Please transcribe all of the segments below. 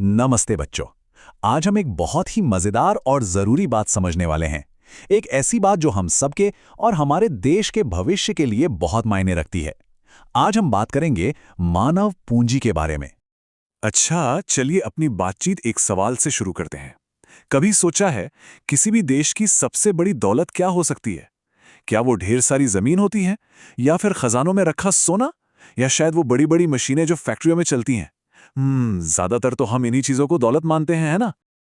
नमस्ते बच्चों। आज हम एक बहुत ही मजेदार और जरूरी बात समझने वाले हैं। एक ऐसी बात जो हम सबके और हमारे देश के भविष्य के लिए बहुत मायने रखती है। आज हम बात करेंगे मानव पूंजी के बारे में। अच्छा, चलिए अपनी बातचीत एक सवाल से शुरू करते हैं। कभी सोचा है किसी भी देश की सबसे बड़ी दौलत क्या हो सकती है? क्या वो ढेर सारी जमीन होती है, या फिर खजानों में रखा सोना, या शायद वो बड़ी बड़ी मशीनें जो फैक्ट्रियों में चलती हैं? ज्यादातर तो हम इन्हीं चीजों को दौलत मानते हैं, है ना?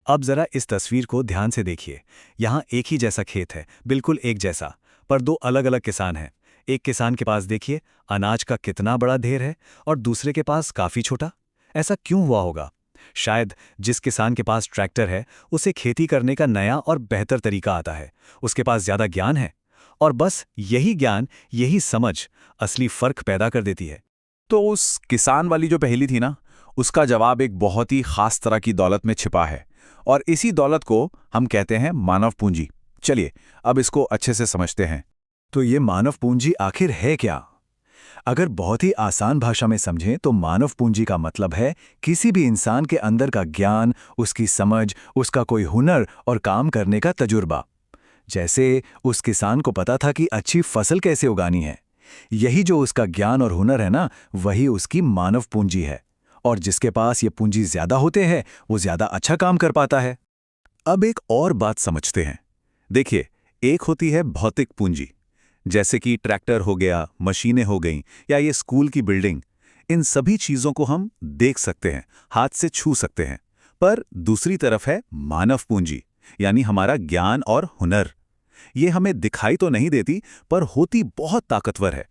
अब जरा इस तस्वीर को ध्यान से देखिए। यहाँ एक ही जैसा खेत है, बिल्कुल एक जैसा, पर दो अलग अलग किसान हैं। एक किसान के पास देखिए अनाज का कितना बड़ा ढेर है और दूसरे के पास काफी छोटा। ऐसा क्यों हुआ होगा? शायद जिस किसान के पास ट्रैक्टर है उसे खेती करने का नया और बेहतर तरीका आता है, उसके पास ज्यादा ज्ञान है, और बस यही ज्ञान, यही समझ असली फर्क पैदा कर देती है। तो उस किसान वाली जो पहेली थी ना, उसका जवाब एक बहुत ही खास तरह की दौलत में छिपा है। और इसी दौलत को हम कहते हैं मानव पूंजी। चलिए अब इसको अच्छे से समझते हैं। तो ये मानव पूंजी आखिर है क्या? अगर बहुत ही आसान भाषा में समझें तो मानव पूंजी का मतलब है किसी भी इंसान के अंदर का ज्ञान, उसकी समझ, उसका कोई हुनर और काम करने का तजुर्बा। जैसे उस किसान को पता था कि अच्छी फसल कैसे उगानी है। यही जो उसका ज्ञान और हुनर है ना, वही उसकी मानव पूंजी है। और जिसके पास ये पूंजी ज्यादा होते हैं वो ज्यादा अच्छा काम कर पाता है। अब एक और बात समझते हैं। देखिए, एक होती है भौतिक पूंजी, जैसे कि ट्रैक्टर हो गया, मशीनें हो गईं, या ये स्कूल की बिल्डिंग। इन सभी चीजों को हम देख सकते हैं, हाथ से छू सकते हैं। पर दूसरी तरफ है मानव पूंजी, यानी हमारा ज्ञान और हुनर। ये हमें दिखाई तो नहीं देती, पर होती बहुत ताकतवर है।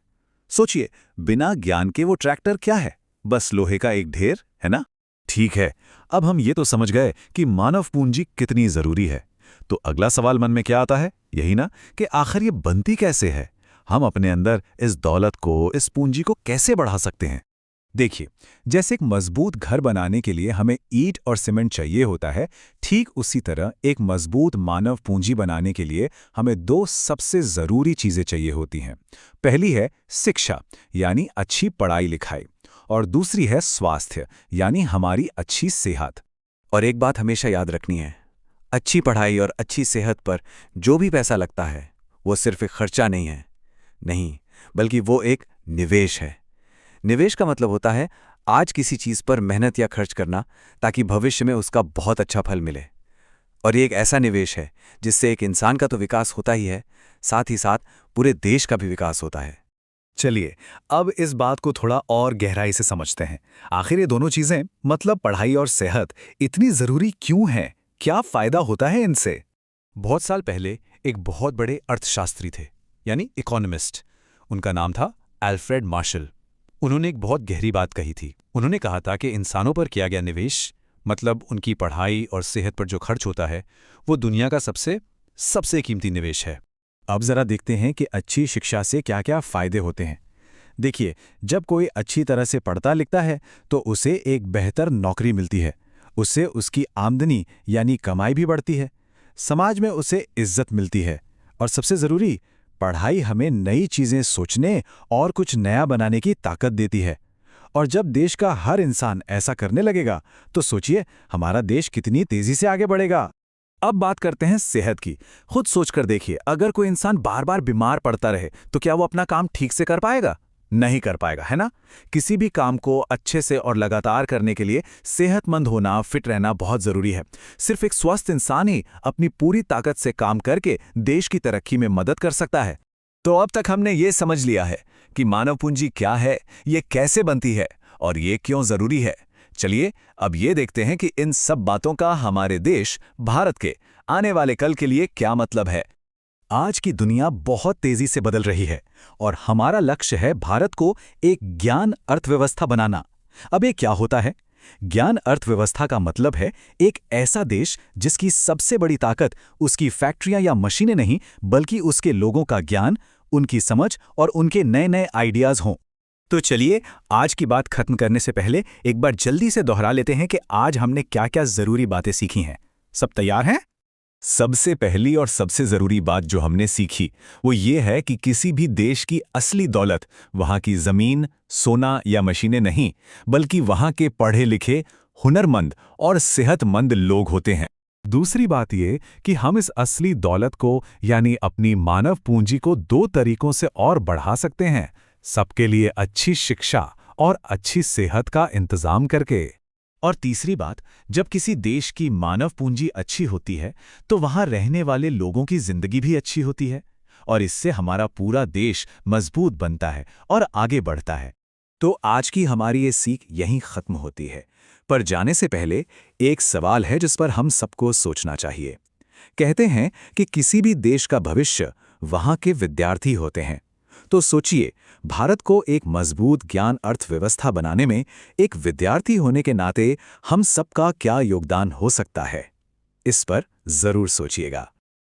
सोचिए, बिना ज्ञान के वो ट्रैक्टर क्या है? बस लोहे का एक ढेर, है ना? ठीक है, अब हम ये तो समझ गए कि मानव पूंजी कितनी जरूरी है। तो अगला सवाल मन में क्या आता है? यही ना, कि आखिर ये बनती कैसे है? हम अपने अंदर इस दौलत को, इस पूंजी को कैसे बढ़ा सकते हैं? देखिए, जैसे एक मजबूत घर बनाने के लिए हमें ईंट और सीमेंट चाहिए होता है, ठीक उसी तरह एक मजबूत मानव पूंजी बनाने के लिए हमें दो सबसे जरूरी चीजें चाहिए होती हैं। पहली है शिक्षा, यानी अच्छी पढ़ाई लिखाई, और दूसरी है स्वास्थ्य, यानी हमारी अच्छी सेहत। और एक बात हमेशा याद रखनी है, अच्छी पढ़ाई और अच्छी सेहत पर जो भी पैसा लगता है वो सिर्फ एक खर्चा नहीं है, नहीं, बल्कि वो एक निवेश है। निवेश का मतलब होता है आज किसी चीज पर मेहनत या खर्च करना ताकि भविष्य में उसका बहुत अच्छा फल मिले। और ये एक ऐसा निवेश है जिससे एक इंसान का तो विकास होता ही है, साथ ही साथ पूरे देश का भी विकास होता है। चलिए, अब इस बात को थोड़ा और गहराई से समझते हैं। आखिर ये दोनों चीजें, मतलब पढ़ाई और सेहत, इतनी जरूरी क्यों हैं? क्या फायदा होता है इनसे? बहुत साल पहले एक बहुत बड़े अर्थशास्त्री थे, यानी इकोनॉमिस्ट। उनका नाम था अल्फ्रेड मार्शल। उन्होंने एक बहुत गहरी बात कही थी। उन्होंने कहा था कि इंसानों पर किया गया निवेश, मतलब उनकी पढ़ाई और सेहत पर जो खर्च होता है, वो दुनिया का सबसे सबसे कीमती निवेश है। अब जरा देखते हैं कि अच्छी शिक्षा से क्या-क्या फायदे होते हैं। देखिए, जब कोई अच्छी तरह से पढ़ता लिखता है तो उसे एक बेहतर नौकरी मिलती है। उससे उसकी आमदनी यानी कमाई भी बढ़ती है। समाज में उसे इज्जत मिलती है। और सबसे जरूरी, पढ़ाई हमें नई चीजें सोचने और कुछ नया बनाने की ताकत देती है। और जब देश का हर इंसान ऐसा करने लगेगा तो सोचिए हमारा देश कितनी तेजी से आगे बढ़ेगा। अब बात करते हैं सेहत की। खुद सोचकर देखिए, अगर कोई इंसान बार बार बीमार पड़ता रहे तो क्या वो अपना काम ठीक से कर पाएगा? नहीं कर पाएगा, है ना? किसी भी काम को अच्छे से और लगातार करने के लिए सेहतमंद होना, फिट रहना बहुत जरूरी है। सिर्फ एक स्वस्थ इंसान ही अपनी पूरी ताकत से काम करके देश की तरक्की में मदद कर सकता है। तो अब तक हमने ये समझ लिया है कि मानव पूंजी क्या है, ये कैसे बनती है और ये क्यों जरूरी है। चलिए अब ये देखते हैं कि इन सब बातों का हमारे देश भारत के आने वाले कल के लिए क्या मतलब है। आज की दुनिया बहुत तेजी से बदल रही है और हमारा लक्ष्य है भारत को एक ज्ञान अर्थव्यवस्था बनाना। अब ये क्या होता है? ज्ञान अर्थव्यवस्था का मतलब है एक ऐसा देश जिसकी सबसे बड़ी ताकत उसकी फैक्ट्रियां या मशीनें नहीं, बल्कि उसके लोगों का ज्ञान, उनकी समझ और उनके नए नए आइडियाज हों। तो चलिए, आज की बात खत्म करने से पहले एक बार जल्दी से दोहरा लेते हैं कि आज हमने क्या क्या जरूरी बातें सीखी हैं। सब तैयार हैं? सबसे पहली और सबसे जरूरी बात जो हमने सीखी वो ये है कि किसी भी देश की असली दौलत वहां की जमीन, सोना या मशीनें नहीं, बल्कि वहां के पढ़े लिखे, हुनरमंद और सेहतमंद लोग होते हैं। दूसरी बात ये कि हम इस असली दौलत को यानी अपनी मानव पूंजी को 2 तरीकों से और बढ़ा सकते हैं, सबके लिए अच्छी शिक्षा और अच्छी सेहत का इंतजाम करके। और तीसरी बात, जब किसी देश की मानव पूंजी अच्छी होती है तो वहां रहने वाले लोगों की जिंदगी भी अच्छी होती है, और इससे हमारा पूरा देश मजबूत बनता है और आगे बढ़ता है। तो आज की हमारी ये सीख यहीं खत्म होती है, पर जाने से पहले एक सवाल है जिस पर हम सबको सोचना चाहिए। कहते हैं कि किसी भी देश का भविष्य वहां के विद्यार्थी होते हैं। तो सोचिए, भारत को एक मजबूत ज्ञान अर्थव्यवस्था बनाने में एक विद्यार्थी होने के नाते हम सबका क्या योगदान हो सकता है? इस पर जरूर सोचिएगा।